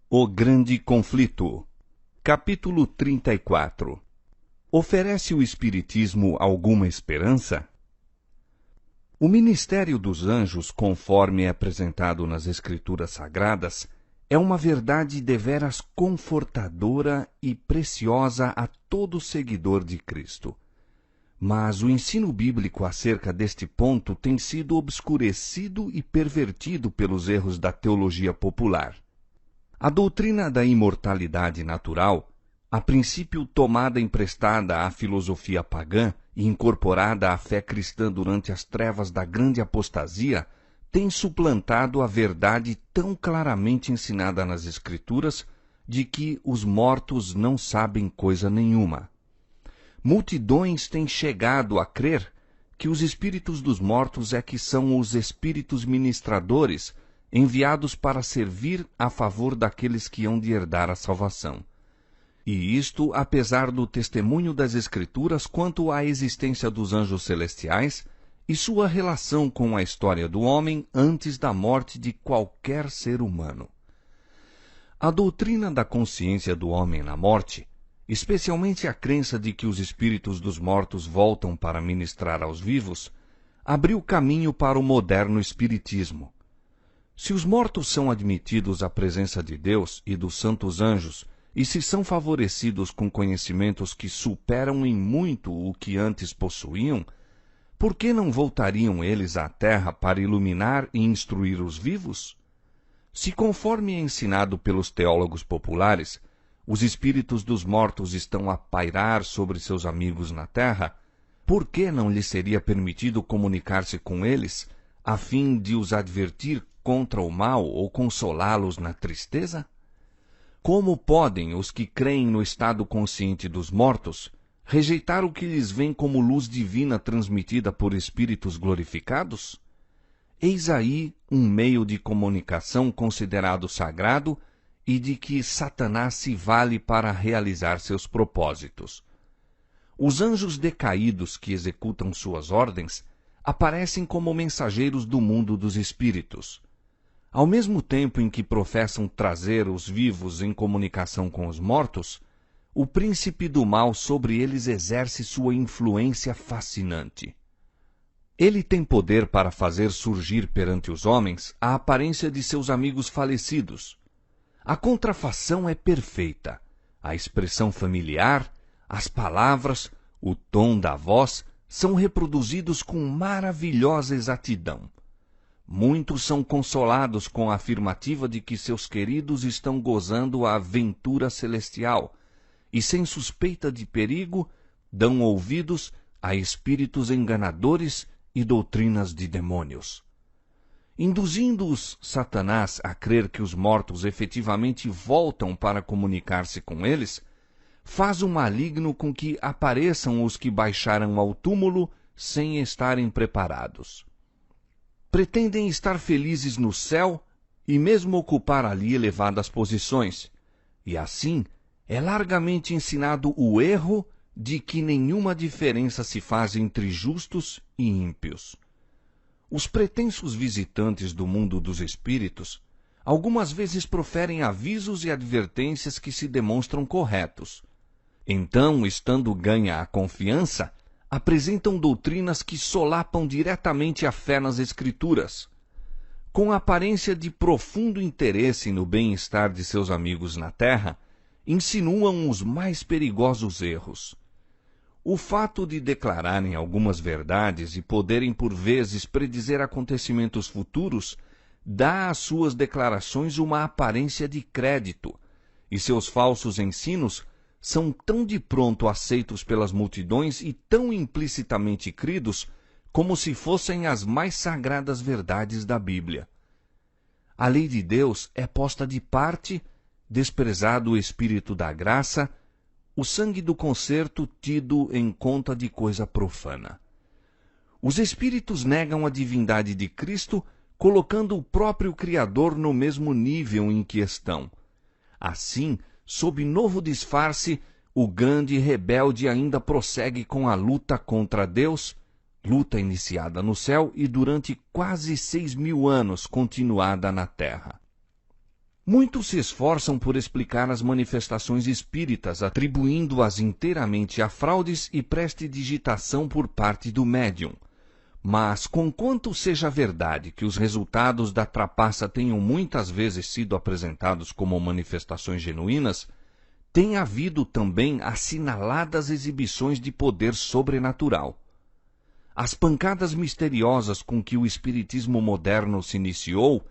O Grande Conflito. Capítulo 34. Oferece o Espiritismo alguma esperança? O ministério dos anjos, conforme é apresentado nas Escrituras Sagradas, é uma verdade deveras confortadora e preciosa a todo seguidor de Cristo. Mas o ensino bíblico acerca deste ponto tem sido obscurecido e pervertido pelos erros da teologia popular. A doutrina da imortalidade natural, a princípio tomada emprestada à filosofia pagã e incorporada à fé cristã durante as trevas da grande apostasia, tem suplantado a verdade tão claramente ensinada nas Escrituras de que os mortos não sabem coisa nenhuma. Multidões têm chegado a crer que os espíritos dos mortos é que são os espíritos ministradores enviados para servir a favor daqueles que hão de herdar a salvação. E isto apesar do testemunho das Escrituras quanto à existência dos anjos celestiais e sua relação com a história do homem antes da morte de qualquer ser humano. A doutrina da consciência do homem na morte, especialmente a crença de que os espíritos dos mortos voltam para ministrar aos vivos, abriu caminho para o moderno espiritismo. Se os mortos são admitidos à presença de Deus e dos santos anjos, e se são favorecidos com conhecimentos que superam em muito o que antes possuíam, por que não voltariam eles à terra para iluminar e instruir os vivos? Se, conforme é ensinado pelos teólogos populares, os espíritos dos mortos estão a pairar sobre seus amigos na terra, por que não lhes seria permitido comunicar-se com eles, a fim de os advertir contra o mal ou consolá-los na tristeza? Como podem os que creem no estado consciente dos mortos rejeitar o que lhes vem como luz divina transmitida por espíritos glorificados? Eis aí um meio de comunicação considerado sagrado e de que Satanás se vale para realizar seus propósitos. Os anjos decaídos que executam suas ordens aparecem como mensageiros do mundo dos espíritos. Ao mesmo tempo em que professam trazer os vivos em comunicação com os mortos, o príncipe do mal sobre eles exerce sua influência fascinante. Ele tem poder para fazer surgir perante os homens a aparência de seus amigos falecidos. A contrafação é perfeita. A expressão familiar, as palavras, o tom da voz são reproduzidos com maravilhosa exatidão. Muitos são consolados com a afirmativa de que seus queridos estão gozando a ventura celestial e, sem suspeita de perigo, dão ouvidos a espíritos enganadores e doutrinas de demônios. Induzindo-os Satanás a crer que os mortos efetivamente voltam para comunicar-se com eles, faz o maligno com que apareçam os que baixaram ao túmulo sem estarem preparados. Pretendem estar felizes no céu e mesmo ocupar ali elevadas posições, e assim é largamente ensinado o erro de que nenhuma diferença se faz entre justos e ímpios. Os pretensos visitantes do mundo dos espíritos algumas vezes proferem avisos e advertências que se demonstram corretos. Então, estando ganha a confiança, apresentam doutrinas que solapam diretamente a fé nas Escrituras. Com a aparência de profundo interesse no bem-estar de seus amigos na terra, insinuam os mais perigosos erros. O fato de declararem algumas verdades e poderem por vezes predizer acontecimentos futuros dá às suas declarações uma aparência de crédito, e seus falsos ensinos são tão de pronto aceitos pelas multidões e tão implicitamente cridos como se fossem as mais sagradas verdades da Bíblia. A lei de Deus é posta de parte, desprezado o Espírito da graça, o sangue do concerto tido em conta de coisa profana. Os espíritos negam a divindade de Cristo, colocando o próprio Criador no mesmo nível em que estão. Assim, sob novo disfarce, o grande rebelde ainda prossegue com a luta contra Deus, luta iniciada no céu e durante quase 6.000 anos continuada na terra. Muitos se esforçam por explicar as manifestações espíritas, atribuindo-as inteiramente a fraudes e prestidigitação por parte do médium. Mas, conquanto seja verdade que os resultados da trapaça tenham muitas vezes sido apresentados como manifestações genuínas, tem havido também assinaladas exibições de poder sobrenatural. As pancadas misteriosas com que o espiritismo moderno se iniciou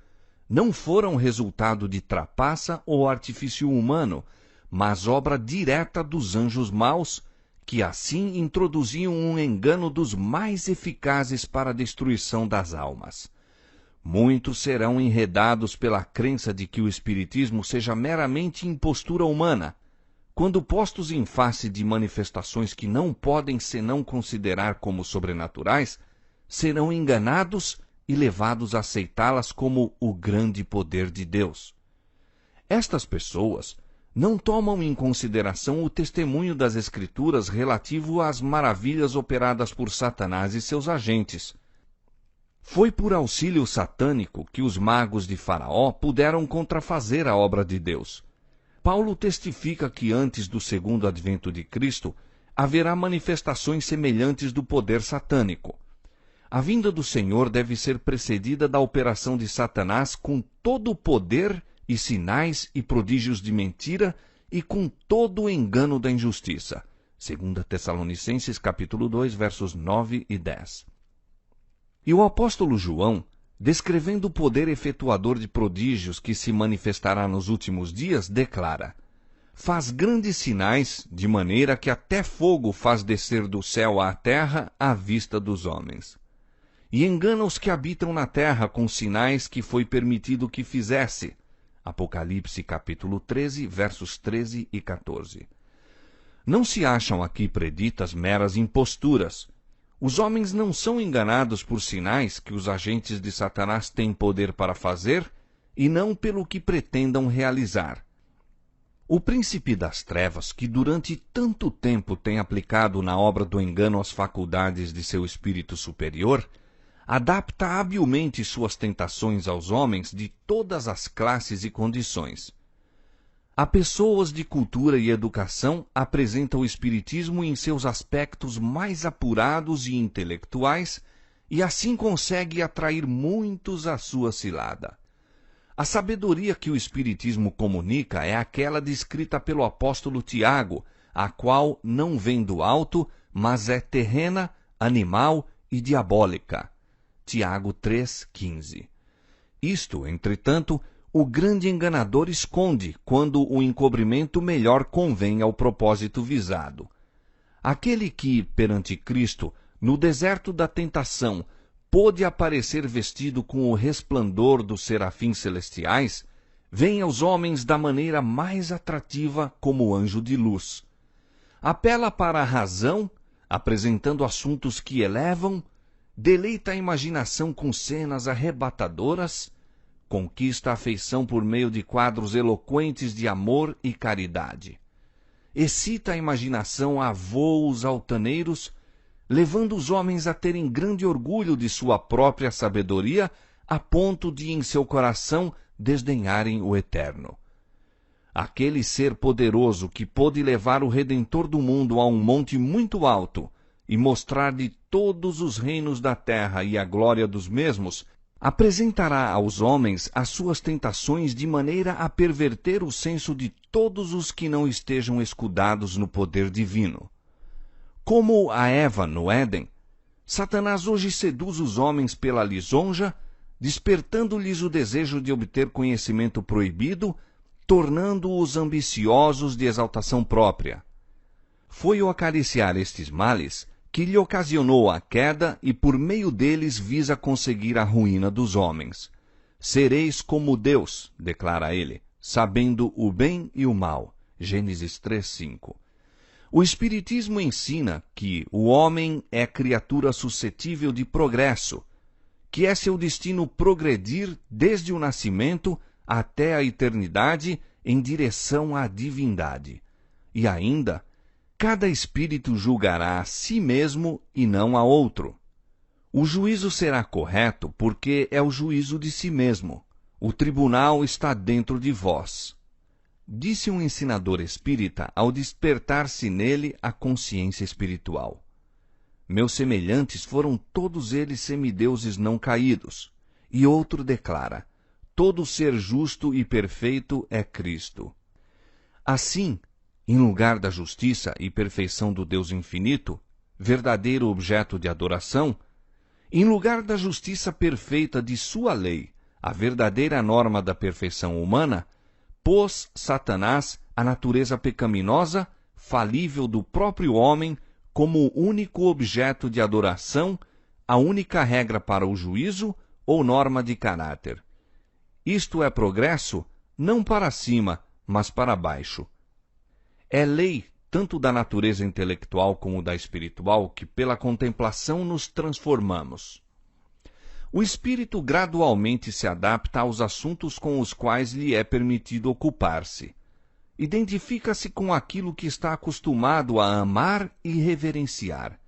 não foram resultado de trapaça ou artifício humano, mas obra direta dos anjos maus, que assim introduziam um engano dos mais eficazes para a destruição das almas. Muitos serão enredados pela crença de que o espiritismo seja meramente impostura humana, quando postos em face de manifestações que não podem senão considerar como sobrenaturais, serão enganados e levados a aceitá-las como o grande poder de Deus. Estas pessoas não tomam em consideração o testemunho das Escrituras relativo às maravilhas operadas por Satanás e seus agentes. Foi por auxílio satânico que os magos de Faraó puderam contrafazer a obra de Deus. Paulo testifica que antes do segundo advento de Cristo haverá manifestações semelhantes do poder satânico. A vinda do Senhor deve ser precedida da operação de Satanás com todo o poder e sinais e prodígios de mentira e com todo o engano da injustiça. 2 Tessalonicenses capítulo 2, versos 9 e 10. E o apóstolo João, descrevendo o poder efetuador de prodígios que se manifestará nos últimos dias, declara: faz grandes sinais, de maneira que até fogo faz descer do céu à terra à vista dos homens. E engana os que habitam na terra com sinais que foi permitido que fizesse. Apocalipse capítulo 13, versos 13 e 14. Não se acham aqui preditas meras imposturas. Os homens não são enganados por sinais que os agentes de Satanás têm poder para fazer, e não pelo que pretendam realizar. O príncipe das trevas, que durante tanto tempo tem aplicado na obra do engano as faculdades de seu espírito superior, adapta habilmente suas tentações aos homens de todas as classes e condições. A pessoas de cultura e educação apresenta o espiritismo em seus aspectos mais apurados e intelectuais, e assim consegue atrair muitos à sua cilada. A sabedoria que o espiritismo comunica é aquela descrita pelo apóstolo Tiago, a qual não vem do alto, mas é terrena, animal e diabólica. Tiago 3,15. Isto, entretanto, o grande enganador esconde, quando o encobrimento melhor convém ao propósito visado. Aquele que, perante Cristo, no deserto da tentação, pôde aparecer vestido com o resplandor dos serafins celestiais, vem aos homens da maneira mais atrativa como anjo de luz. Apela para a razão, apresentando assuntos que elevam, deleita a imaginação com cenas arrebatadoras, conquista a afeição por meio de quadros eloquentes de amor e caridade. Excita a imaginação a voos altaneiros, levando os homens a terem grande orgulho de sua própria sabedoria, a ponto de em seu coração desdenharem o eterno. Aquele ser poderoso que pôde levar o Redentor do mundo a um monte muito alto e mostrar-lhe todos os reinos da terra e a glória dos mesmos, apresentará aos homens as suas tentações de maneira a perverter o senso de todos os que não estejam escudados no poder divino. Como a Eva no Éden, Satanás hoje seduz os homens pela lisonja, despertando-lhes o desejo de obter conhecimento proibido, tornando-os ambiciosos de exaltação própria. Foi o acariciar estes males que lhe ocasionou a queda e por meio deles visa conseguir a ruína dos homens. Sereis como Deus, declara ele, sabendo o bem e o mal. Gênesis 3:5. O Espiritismo ensina que o homem é criatura suscetível de progresso, que é seu destino progredir desde o nascimento até a eternidade em direção à divindade. E ainda, cada espírito julgará a si mesmo e não a outro. O juízo será correto porque é o juízo de si mesmo. O tribunal está dentro de vós. Disse um ensinador espírita ao despertar-se nele a consciência espiritual. Meus semelhantes foram todos eles semideuses não caídos. E outro declara: todo ser justo e perfeito é Cristo. Assim, em lugar da justiça e perfeição do Deus infinito, verdadeiro objeto de adoração, em lugar da justiça perfeita de sua lei, a verdadeira norma da perfeição humana, pôs Satanás a natureza pecaminosa, falível do próprio homem, como único objeto de adoração, a única regra para o juízo ou norma de caráter. Isto é progresso, não para cima, mas para baixo. É lei tanto da natureza intelectual como da espiritual que pela contemplação nos transformamos. O espírito gradualmente se adapta aos assuntos com os quais lhe é permitido ocupar-se. Identifica-se com aquilo que está acostumado a amar e reverenciar.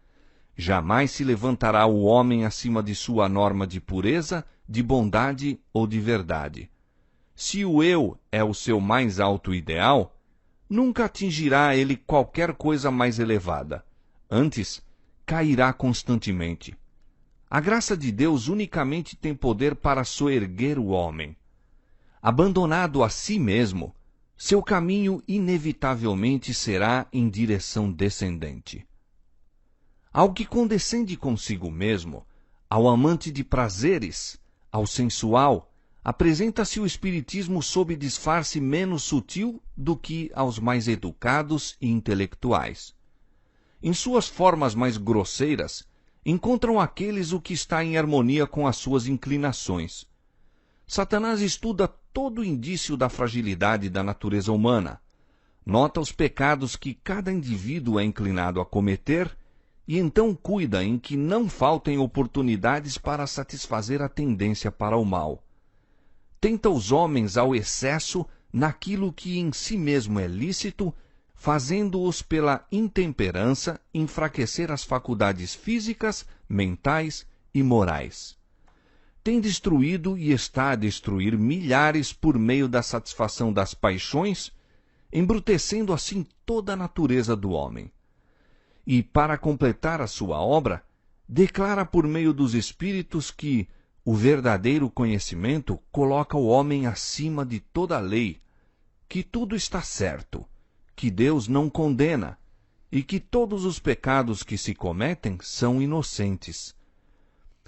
Jamais se levantará o homem acima de sua norma de pureza, de bondade ou de verdade. Se o eu é o seu mais alto ideal, nunca atingirá ele qualquer coisa mais elevada. Antes, cairá constantemente. A graça de Deus unicamente tem poder para soerguer o homem. Abandonado a si mesmo, seu caminho inevitavelmente será em direção descendente. Ao que condescende consigo mesmo, ao amante de prazeres, ao sensual, apresenta-se o espiritismo sob disfarce menos sutil do que aos mais educados e intelectuais. Em suas formas mais grosseiras, encontram aqueles o que está em harmonia com as suas inclinações. Satanás estuda todo o indício da fragilidade da natureza humana, nota os pecados que cada indivíduo é inclinado a cometer e então cuida em que não faltem oportunidades para satisfazer a tendência para o mal. Tenta os homens ao excesso naquilo que em si mesmo é lícito, fazendo-os pela intemperança enfraquecer as faculdades físicas, mentais e morais. Tem destruído e está a destruir milhares por meio da satisfação das paixões, embrutecendo assim toda a natureza do homem. E, para completar a sua obra, declara por meio dos espíritos que o verdadeiro conhecimento coloca o homem acima de toda a lei, que tudo está certo, que Deus não condena e que todos os pecados que se cometem são inocentes.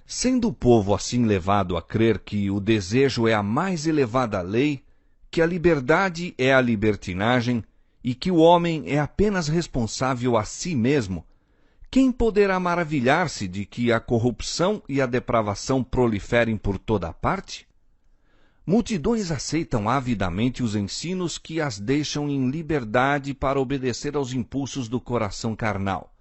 Sendo o povo assim levado a crer que o desejo é a mais elevada lei, que a liberdade é a libertinagem e que o homem é apenas responsável a si mesmo, quem poderá maravilhar-se de que a corrupção e a depravação proliferem por toda a parte? Multidões aceitam avidamente os ensinos que as deixam em liberdade para obedecer aos impulsos do coração carnal.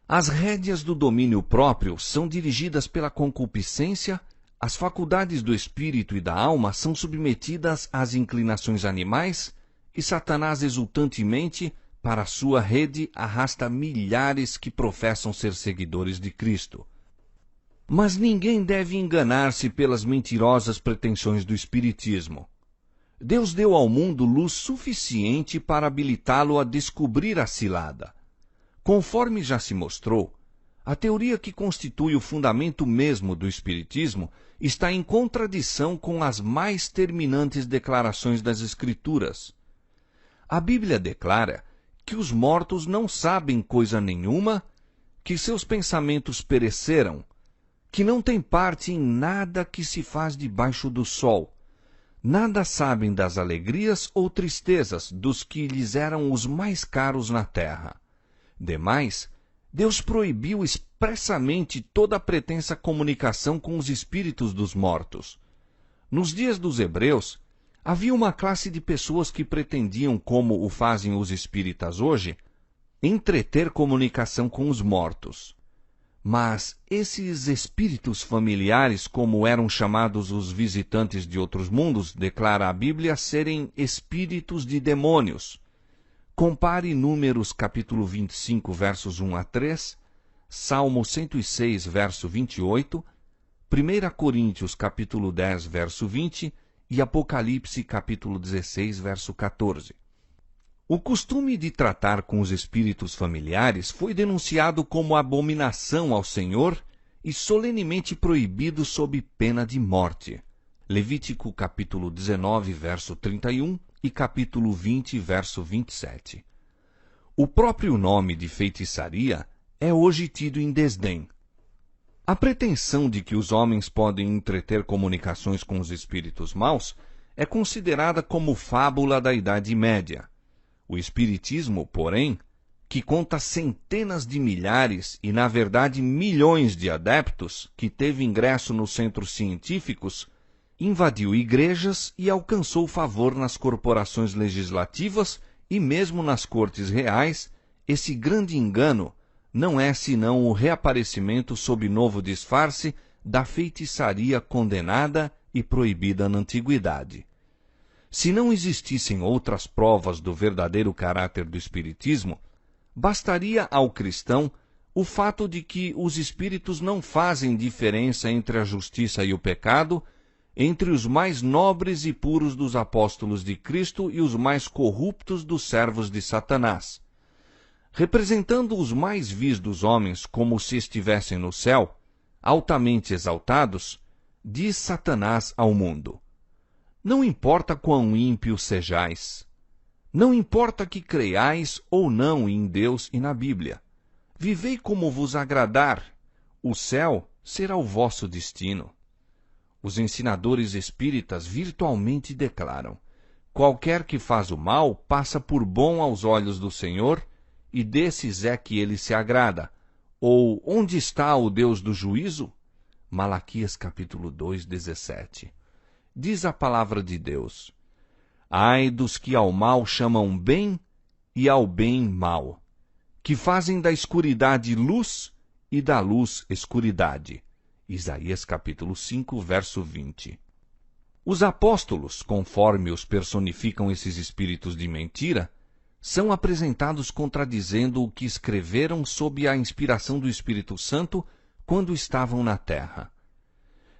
As rédeas do domínio próprio são dirigidas pela concupiscência, as faculdades do espírito e da alma são submetidas às inclinações animais, e Satanás exultantemente, para a sua rede, arrasta milhares que professam ser seguidores de Cristo. Mas ninguém deve enganar-se pelas mentirosas pretensões do espiritismo. Deus deu ao mundo luz suficiente para habilitá-lo a descobrir a cilada. Conforme já se mostrou, a teoria que constitui o fundamento mesmo do espiritismo está em contradição com as mais terminantes declarações das Escrituras. A Bíblia declara que os mortos não sabem coisa nenhuma, que seus pensamentos pereceram, que não têm parte em nada que se faz debaixo do sol. Nada sabem das alegrias ou tristezas dos que lhes eram os mais caros na terra. Demais, Deus proibiu expressamente toda a pretensa comunicação com os espíritos dos mortos. Nos dias dos hebreus, havia uma classe de pessoas que pretendiam, como o fazem os espíritas hoje, entreter comunicação com os mortos. Mas esses espíritos familiares, como eram chamados os visitantes de outros mundos, declara a Bíblia serem espíritos de demônios. Compare Números capítulo 25, versos 1 a 3, Salmo 106, verso 28, 1 Coríntios capítulo 10, verso 20 e e Apocalipse capítulo 16, verso 14. O costume de tratar com os espíritos familiares foi denunciado como abominação ao Senhor e solenemente proibido sob pena de morte. Levítico capítulo 19, verso 31 e capítulo 20, verso 27. O próprio nome de feitiçaria é hoje tido em desdém. A pretensão de que os homens podem entreter comunicações com os espíritos maus é considerada como fábula da Idade Média. O Espiritismo, porém, que conta centenas de milhares e, na verdade, milhões de adeptos, que teve ingresso nos centros científicos, invadiu igrejas e alcançou favor nas corporações legislativas e mesmo nas cortes reais. Esse grande engano não é senão o reaparecimento sob novo disfarce da feitiçaria condenada e proibida na antiguidade. Se não existissem outras provas do verdadeiro caráter do Espiritismo, bastaria ao cristão o fato de que os espíritos não fazem diferença entre a justiça e o pecado, entre os mais nobres e puros dos apóstolos de Cristo e os mais corruptos dos servos de Satanás. Representando os mais vis dos homens como se estivessem no céu, altamente exaltados, diz Satanás ao mundo: não importa quão ímpios sejais, não importa que creiais ou não em Deus e na Bíblia, vivei como vos agradar, o céu será o vosso destino. Os ensinadores espíritas virtualmente declaram: qualquer que faz o mal passa por bom aos olhos do Senhor, e desses é que ele se agrada. Ou onde está o Deus do juízo? Malaquias capítulo 2, 17. Diz a palavra de Deus: ai dos que ao mal chamam bem e ao bem mal, que fazem da escuridade luz e da luz escuridade. Isaías capítulo 5, verso 20. Os apóstolos, conforme os personificam esses espíritos de mentira, são apresentados contradizendo o que escreveram sob a inspiração do Espírito Santo quando estavam na terra.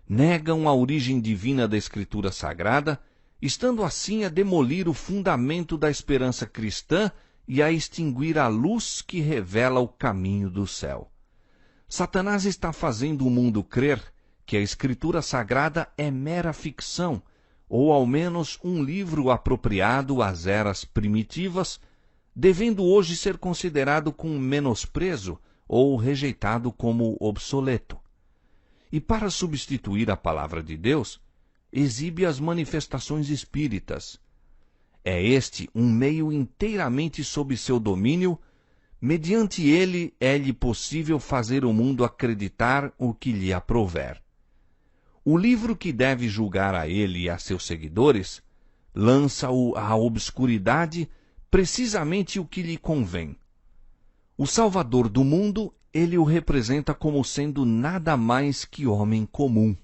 Negam a origem divina da Escritura Sagrada, estando assim a demolir o fundamento da esperança cristã e a extinguir a luz que revela o caminho do céu. Satanás está fazendo o mundo crer que a Escritura Sagrada é mera ficção, ou ao menos um livro apropriado às eras primitivas, devendo hoje ser considerado com menosprezo ou rejeitado como obsoleto. E para substituir a palavra de Deus, exibe as manifestações espíritas. É este um meio inteiramente sob seu domínio. Mediante ele é-lhe possível fazer o mundo acreditar o que lhe aprouver. O livro que deve julgar a ele e a seus seguidores lança-o à obscuridade, precisamente o que lhe convém. O Salvador do mundo, ele o representa como sendo nada mais que homem comum.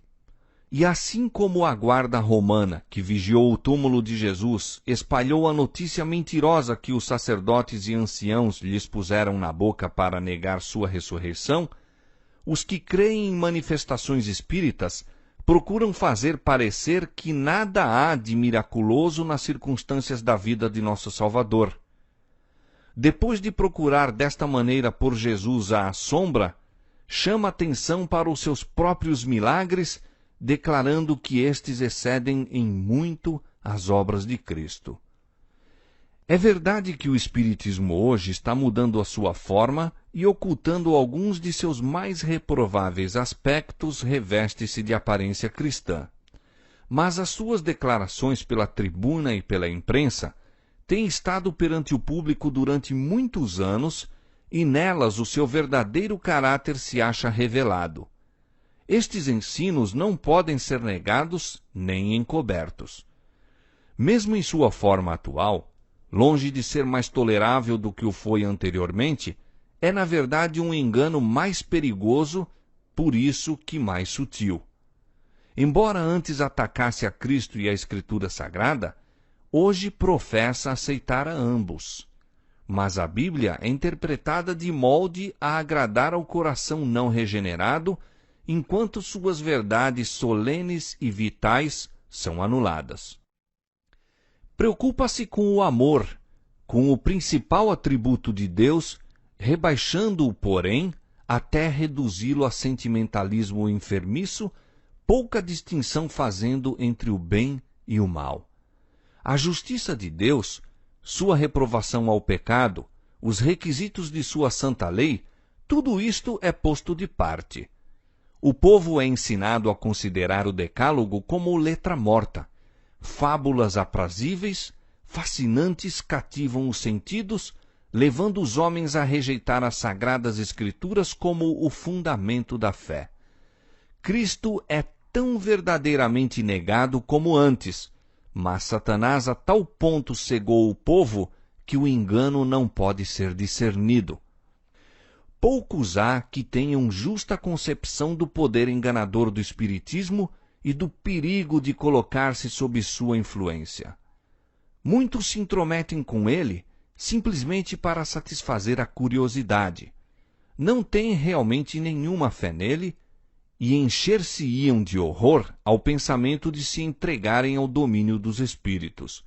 E assim como a guarda romana, que vigiou o túmulo de Jesus, espalhou a notícia mentirosa que os sacerdotes e anciãos lhes puseram na boca para negar sua ressurreição, os que creem em manifestações espíritas procuram fazer parecer que nada há de miraculoso nas circunstâncias da vida de nosso Salvador. Depois de procurar desta maneira por Jesus à sombra, chama atenção para os seus próprios milagres, declarando que estes excedem em muito as obras de Cristo. É verdade que o Espiritismo hoje está mudando a sua forma e ocultando alguns de seus mais reprováveis aspectos, reveste-se de aparência cristã. Mas as suas declarações pela tribuna e pela imprensa têm estado perante o público durante muitos anos e nelas o seu verdadeiro caráter se acha revelado. Estes ensinos não podem ser negados nem encobertos. Mesmo em sua forma atual, longe de ser mais tolerável do que o foi anteriormente, é na verdade um engano mais perigoso, por isso que mais sutil. Embora antes atacasse a Cristo e a Escritura Sagrada, hoje professa aceitar a ambos. Mas a Bíblia é interpretada de molde a agradar ao coração não regenerado, enquanto suas verdades solenes e vitais são anuladas. Preocupa-se com o amor, com o principal atributo de Deus, rebaixando-o, porém, até reduzi-lo a sentimentalismo enfermiço, pouca distinção fazendo entre o bem e o mal. A justiça de Deus, sua reprovação ao pecado, os requisitos de sua santa lei, tudo isto é posto de parte. O povo é ensinado a considerar o Decálogo como letra morta. Fábulas aprazíveis, fascinantes, cativam os sentidos, levando os homens a rejeitar as sagradas Escrituras como o fundamento da fé. Cristo é tão verdadeiramente negado como antes, mas Satanás a tal ponto cegou o povo que o engano não pode ser discernido. Poucos há que tenham justa concepção do poder enganador do Espiritismo e do perigo de colocar-se sob sua influência. Muitos se intrometem com ele simplesmente para satisfazer a curiosidade. Não têm realmente nenhuma fé nele e encher-se-iam de horror ao pensamento de se entregarem ao domínio dos espíritos.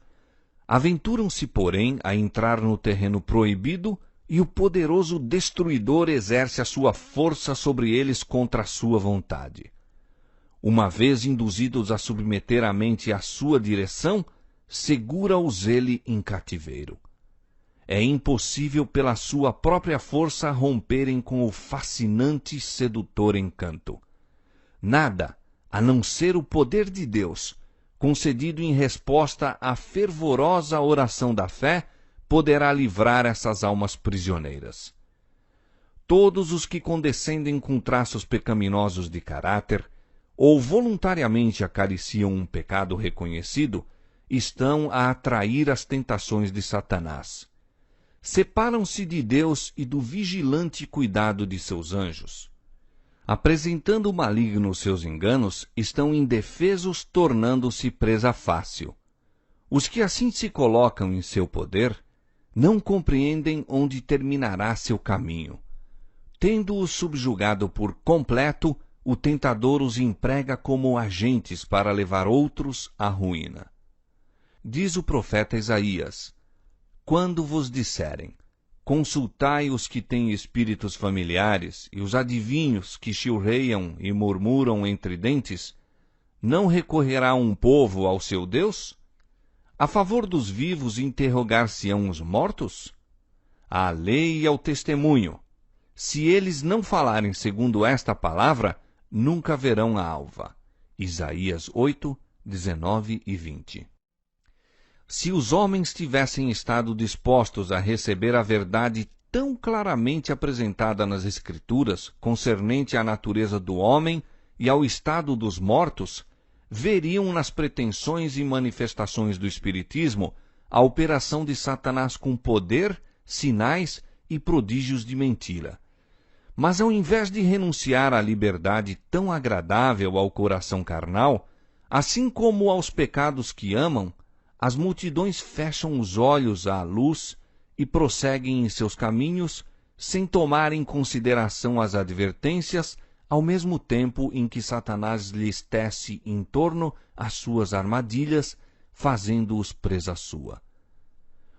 Aventuram-se, porém, a entrar no terreno proibido e o poderoso destruidor exerce a sua força sobre eles contra a sua vontade. Uma vez induzidos a submeter a mente à sua direção, segura-os ele em cativeiro. É impossível pela sua própria força romperem com o fascinante e sedutor encanto. Nada, a não ser o poder de Deus, concedido em resposta à fervorosa oração da fé, poderá livrar essas almas prisioneiras. Todos os que condescendem com traços pecaminosos de caráter, ou voluntariamente acariciam um pecado reconhecido, estão a atrair as tentações de Satanás. Separam-se de Deus e do vigilante cuidado de seus anjos. Apresentando o maligno seus enganos, estão indefesos, tornando-se presa fácil. Os que assim se colocam em seu poder não compreendem onde terminará seu caminho. Tendo-os subjugado por completo, o tentador os emprega como agentes para levar outros à ruína. Diz o profeta Isaías: quando vos disserem, consultai os que têm espíritos familiares e os adivinhos que chilreiam e murmuram entre dentes, não recorrerá um povo ao seu Deus? A favor dos vivos interrogar-se-ão os mortos? À lei e ao testemunho. Se eles não falarem segundo esta palavra, nunca verão a alva. Isaías 8, 19 e 20. Se os homens tivessem estado dispostos a receber a verdade tão claramente apresentada nas Escrituras, concernente à natureza do homem e ao estado dos mortos, veriam nas pretensões e manifestações do Espiritismo a operação de Satanás com poder, sinais e prodígios de mentira. Mas ao invés de renunciar à liberdade tão agradável ao coração carnal, assim como aos pecados que amam, as multidões fecham os olhos à luz e prosseguem em seus caminhos, sem tomar em consideração as advertências, ao mesmo tempo em que Satanás lhes tece em torno as suas armadilhas, fazendo-os presa sua.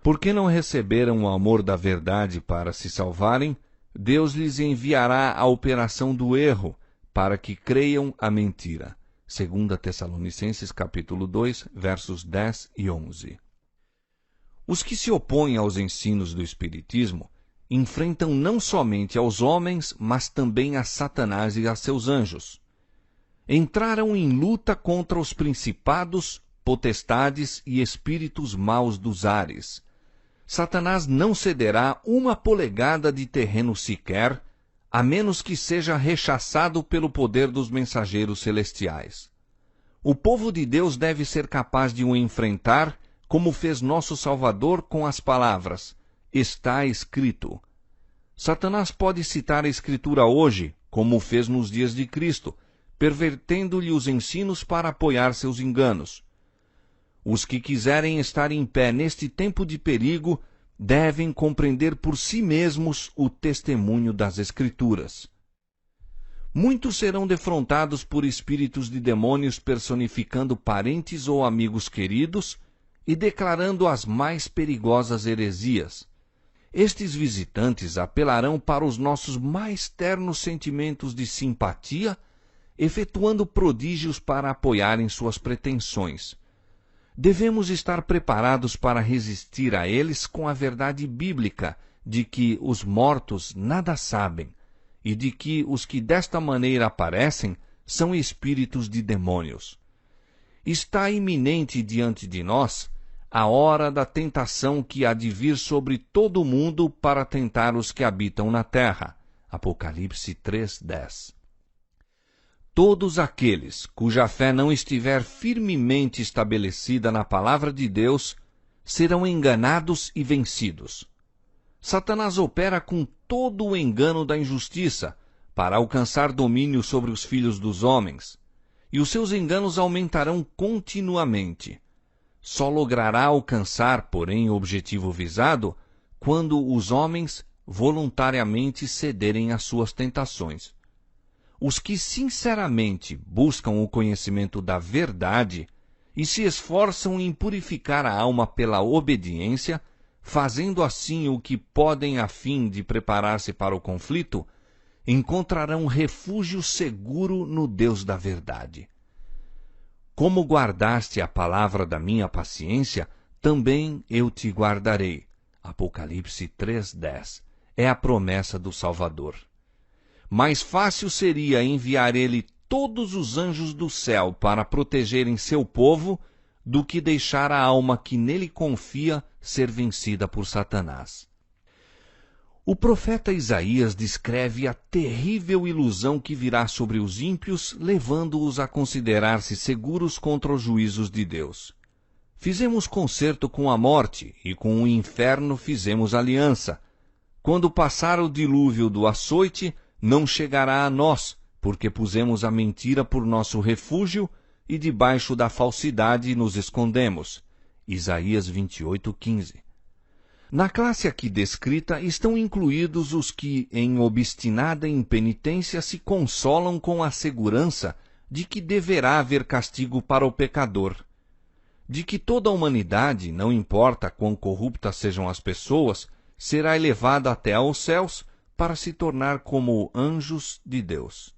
Porque não receberam o amor da verdade para se salvarem, Deus lhes enviará a operação do erro, para que creiam a mentira. 2 Tessalonicenses capítulo 2, versos 10 e 11. Os que se opõem aos ensinos do Espiritismo enfrentam não somente aos homens, mas também a Satanás e a seus anjos. Entraram em luta contra os principados, potestades e espíritos maus dos ares. Satanás não cederá uma polegada de terreno sequer, a menos que seja rechaçado pelo poder dos mensageiros celestiais. O povo de Deus deve ser capaz de o enfrentar, como fez nosso Salvador com as palavras: está escrito. Satanás pode citar a Escritura hoje, como fez nos dias de Cristo, pervertendo-lhe os ensinos para apoiar seus enganos. Os que quiserem estar em pé neste tempo de perigo devem compreender por si mesmos o testemunho das Escrituras. Muitos serão defrontados por espíritos de demônios personificando parentes ou amigos queridos e declarando as mais perigosas heresias. Estes visitantes apelarão para os nossos mais ternos sentimentos de simpatia, efetuando prodígios para apoiarem suas pretensões. Devemos estar preparados para resistir a eles com a verdade bíblica de que os mortos nada sabem e de que os que desta maneira aparecem são espíritos de demônios. Está iminente diante de nós a hora da tentação que há de vir sobre todo o mundo para tentar os que habitam na terra. Apocalipse 3:10. Todos aqueles cuja fé não estiver firmemente estabelecida na palavra de Deus serão enganados e vencidos. Satanás opera com todo o engano da injustiça para alcançar domínio sobre os filhos dos homens, e os seus enganos aumentarão continuamente. Só logrará alcançar, porém, o objetivo visado quando os homens voluntariamente cederem às suas tentações. Os que sinceramente buscam o conhecimento da verdade e se esforçam em purificar a alma pela obediência, fazendo assim o que podem a fim de preparar-se para o conflito, encontrarão refúgio seguro no Deus da verdade. Como guardaste a palavra da minha paciência, também eu te guardarei. Apocalipse 3:10. É a promessa do Salvador. Mais fácil seria enviar ele todos os anjos do céu para protegerem seu povo do que deixar a alma que nele confia ser vencida por Satanás. O profeta Isaías descreve a terrível ilusão que virá sobre os ímpios, levando-os a considerar-se seguros contra os juízos de Deus. Fizemos concerto com a morte, e com o inferno fizemos aliança. Quando passar o dilúvio do açoite, não chegará a nós, porque pusemos a mentira por nosso refúgio, e debaixo da falsidade nos escondemos. Isaías 28:15. Na classe aqui descrita estão incluídos os que, em obstinada impenitência, se consolam com a segurança de que deverá haver castigo para o pecador, de que toda a humanidade, não importa quão corruptas sejam as pessoas, será elevada até aos céus para se tornar como anjos de Deus.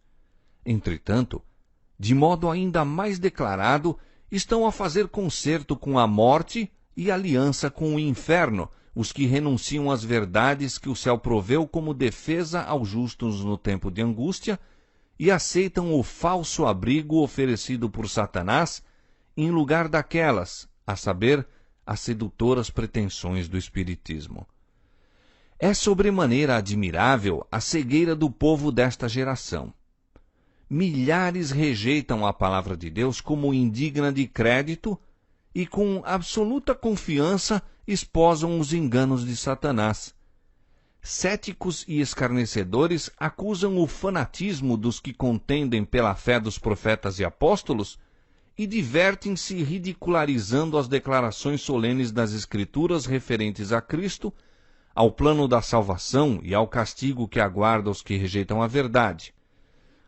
Entretanto, de modo ainda mais declarado, estão a fazer concerto com a morte e aliança com o inferno, os que renunciam às verdades que o céu proveu como defesa aos justos no tempo de angústia e aceitam o falso abrigo oferecido por Satanás em lugar daquelas, a saber, as sedutoras pretensões do espiritismo. É sobremaneira admirável a cegueira do povo desta geração. Milhares rejeitam a palavra de Deus como indigna de crédito e com absoluta confiança esposam os enganos de Satanás. Céticos e escarnecedores acusam o fanatismo dos que contendem pela fé dos profetas e apóstolos e divertem-se ridicularizando as declarações solenes das Escrituras referentes a Cristo, ao plano da salvação e ao castigo que aguarda os que rejeitam a verdade.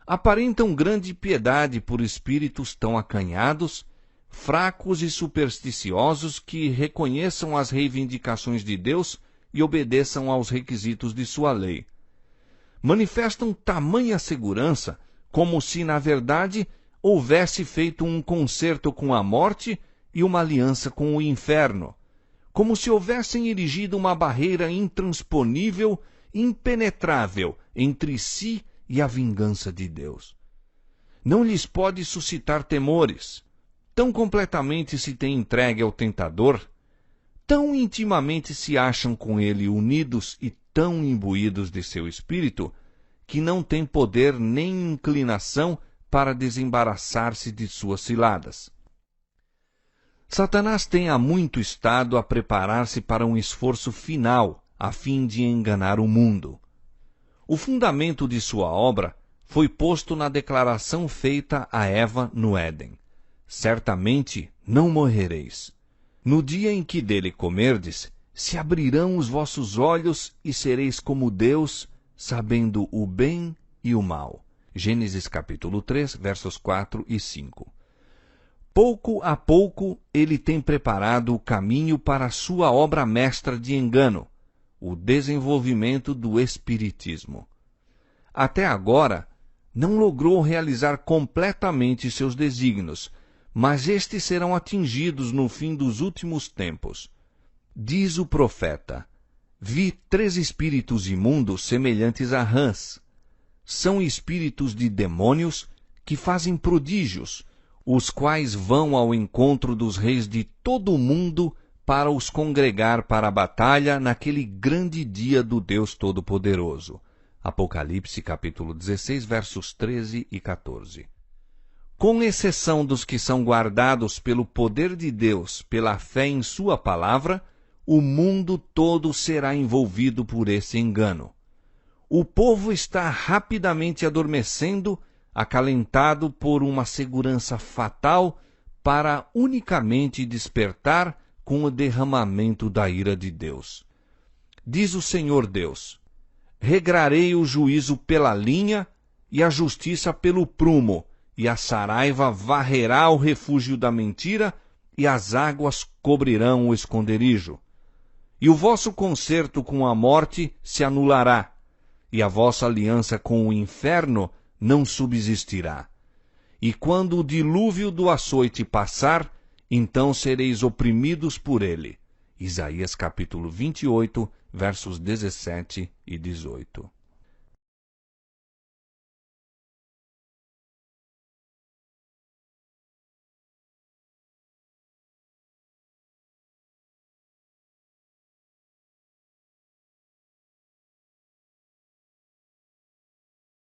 Aparentam grande piedade por espíritos tão acanhados, fracos e supersticiosos que reconheçam as reivindicações de Deus e obedeçam aos requisitos de sua lei. Manifestam tamanha segurança, como se, na verdade, houvesse feito um concerto com a morte e uma aliança com o inferno, como se houvessem erigido uma barreira intransponível, impenetrável entre si e a vingança de Deus. Não lhes pode suscitar temores. Tão completamente se têm entregue ao tentador, tão intimamente se acham com ele unidos e tão imbuídos de seu espírito, que não têm poder nem inclinação para desembaraçar-se de suas ciladas. Satanás tem há muito estado a preparar-se para um esforço final, a fim de enganar o mundo. O fundamento de sua obra foi posto na declaração feita a Eva no Éden: certamente não morrereis. No dia em que dele comerdes, se abrirão os vossos olhos e sereis como Deus, sabendo o bem e o mal. Gênesis capítulo 3, versos 4 e 5. Pouco a pouco ele tem preparado o caminho para a sua obra mestra de engano, o desenvolvimento do espiritismo. Até agora, não logrou realizar completamente seus desígnios, mas estes serão atingidos no fim dos últimos tempos. Diz o profeta: vi 3 espíritos imundos semelhantes a rãs. São espíritos de demônios que fazem prodígios, os quais vão ao encontro dos reis de todo o mundo para os congregar para a batalha naquele grande dia do Deus Todo-Poderoso. Apocalipse capítulo 16, versos 13 e 14. Com exceção dos que são guardados pelo poder de Deus, pela fé em sua palavra, o mundo todo será envolvido por esse engano. O povo está rapidamente adormecendo, acalentado por uma segurança fatal, para unicamente despertar com o derramamento da ira de Deus. Diz o Senhor Deus: regrarei o juízo pela linha e a justiça pelo prumo, e a saraiva varrerá o refúgio da mentira, e as águas cobrirão o esconderijo. E o vosso concerto com a morte se anulará, e a vossa aliança com o inferno não subsistirá. E quando o dilúvio do açoite passar, então sereis oprimidos por ele. Isaías capítulo 28, versos 17 e 18.